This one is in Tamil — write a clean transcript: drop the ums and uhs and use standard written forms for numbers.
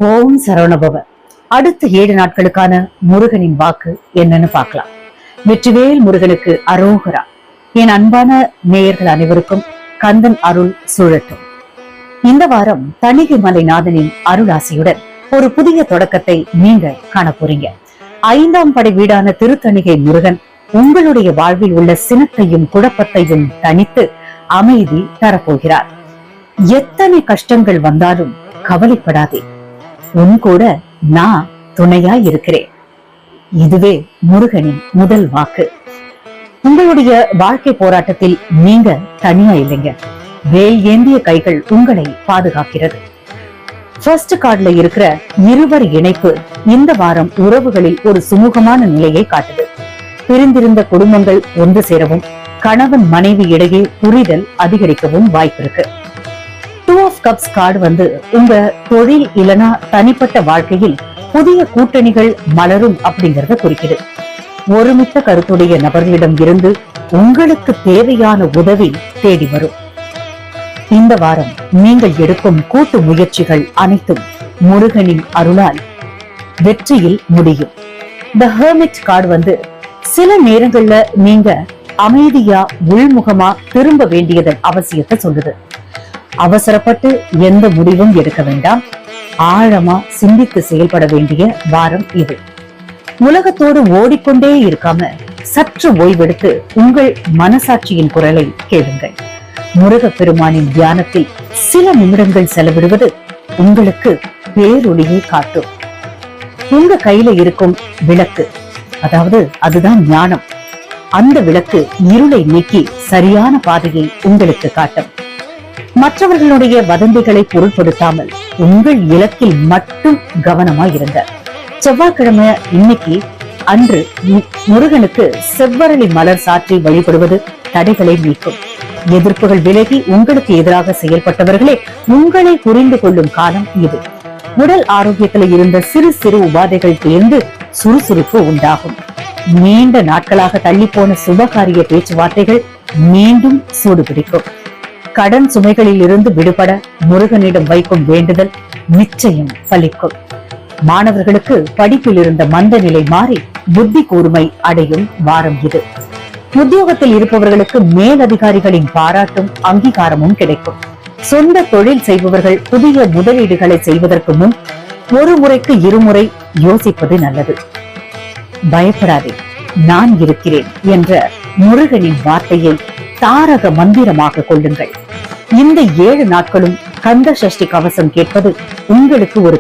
ஓம் சரவணபவ. அடுத்த 7 நாட்களுக்கான முருகனின் வாக்கு என்னன்னு பார்க்கலாம். வெற்றிவேல் முருகனுக்கு அரோகரா. என் அன்பான நேயர்கள் அனைவருக்கும் கந்தன் அருள் சுழட்டும். இந்த வாரம் தணிகை மலைநாதனின் அருளாசியுடன் ஒரு புதிய தொடக்கத்தை நீங்க காண போறீங்க. 5ஆம் படை வீடான திருத்தணிகை முருகன் உங்களுடைய வாழ்வில் உள்ள சினத்தையும் குழப்பத்தையும் தணித்து அமைதி தரப்போகிறார். எத்தனை கஷ்டங்கள் வந்தாலும் கவலைப்படாதே, உன் கூட நான் துணையா இருக்கிறேன். இதுவே முருகனின் முதல் வாக்கு. உங்களுடைய வாழ்க்கை போராட்டத்தில் நீங்க தனியா இல்லைங்க. வேல் ஏந்திய கைகள் உங்களை பாதுகாக்கிறது. ஃபர்ஸ்ட் கார்டுல இருக்கிற இருவர் இணைப்பு இந்த வாரம் உறவுகளில் ஒரு சுமூகமான நிலையை காட்டுது. பிரிந்திருந்த குடும்பங்கள் ஒன்று சேரவும், கணவன் மனைவி இடையே புரிதல் அதிகரிக்கவும் வாய்ப்பு இருக்கு. 2 ஆஃப் கப்ஸ் கார்டு உங்க தொழில் இல்லனா தனிப்பட்ட வாழ்க்கையில் புதிய கூட்டணிகள் மலரும் அப்படிங்கறத குறிக்குது. ஒருமித்த கருத்துடைய நபர்களிடம் இருந்து உங்களுக்கு தேவையான உதவி தேடி வரும். இந்த வாரம் நீங்கள் எடுக்கும் கூட்டு முயற்சிகள் அனைத்தும் முருகனின் அருளால் வெற்றியில் முடியும். தி ஹெர்மிட் கார்டு சில நேரங்கள்ல நீங்க அமைதியா உள்முகமா திரும்ப வேண்டியதன் அவசியத்தை சொல்லுது. அவசரப்பட்டு எந்த முடிவும் எடுக்க வேண்டாம். ஆழமா சிந்தித்து செயல்பட வேண்டிய வாரம் இது. உலகத்தோடு ஓடிக்கொண்டே இருக்காம சற்று ஓய்வெடுத்து உங்கள் மனசாட்சியின் குரலை கேளுங்கள். முருகப்பெருமானின் தியானத்தில் சில நிமிடங்கள் செலவிடுவது உங்களுக்கு பேரொளியை காட்டும். உங்க கையில இருக்கும் விளக்கு, அதாவது அதுதான் ஞானம். அந்த விளக்கு இருளை நீக்கி சரியான பாதையை உங்களுக்கு காட்டும். மற்றவர்களுடைய வதந்திகளை பொருட்படுத்தாமல் உங்கள் இலக்கில் மட்டும் கவனமா இருங்க. செவ்வாய்க்கிழமை இன்னைக்கு அன்று முருகனுக்கு செவ்வரளி மலர் சாற்றி வழிபடுவது தடைகளை நீக்கும். எதிர்ப்புகள் விலகி உங்களுக்கு எதிராக செயல்பட்டவர்களே உங்களை புரிந்து கொள்ளும் காலம் இது. உடல் ஆரோக்கியத்தில் இருந்த சிறு சிறு உபாதைகள் தேர்ந்து சுறுசுறுப்பு உண்டாகும். நீண்ட நாட்களாக தள்ளி போன சுபகாரிய பேச்சுவார்த்தைகள் மீண்டும் சூடுபிடிக்கும். கடன் சுமைகளில் இருந்து விடுபட முருகனிடம் வைக்கும் வேண்டுதல் நிச்சயம் பலிக்கும். மாணவர்களுக்கு படிப்பில் இருந்த மந்த நிலை மாறி புத்தி கூர்மை அடையும் வாரம் இது. உத்தியோகத்தில் இருப்பவர்களுக்கு மேலதிகாரிகளின் பாராட்டும் அங்கீகாரமும் கிடைக்கும். சொந்த தொழில் செய்பவர்கள் புதிய முதலீடுகளை செய்வதற்கு முன் ஒரு முறைக்கு இருமுறை யோசிப்பது நல்லது. பயப்படாதே, நான் இருக்கிறேன் என்ற முருகனின் வார்த்தையை தாரக மந்திரமாக கொள்ளுங்கள். இந்த 7 நாட்களும் கந்த சஷ்டி கவசம் கேட்பது உங்களுக்கு ஒரு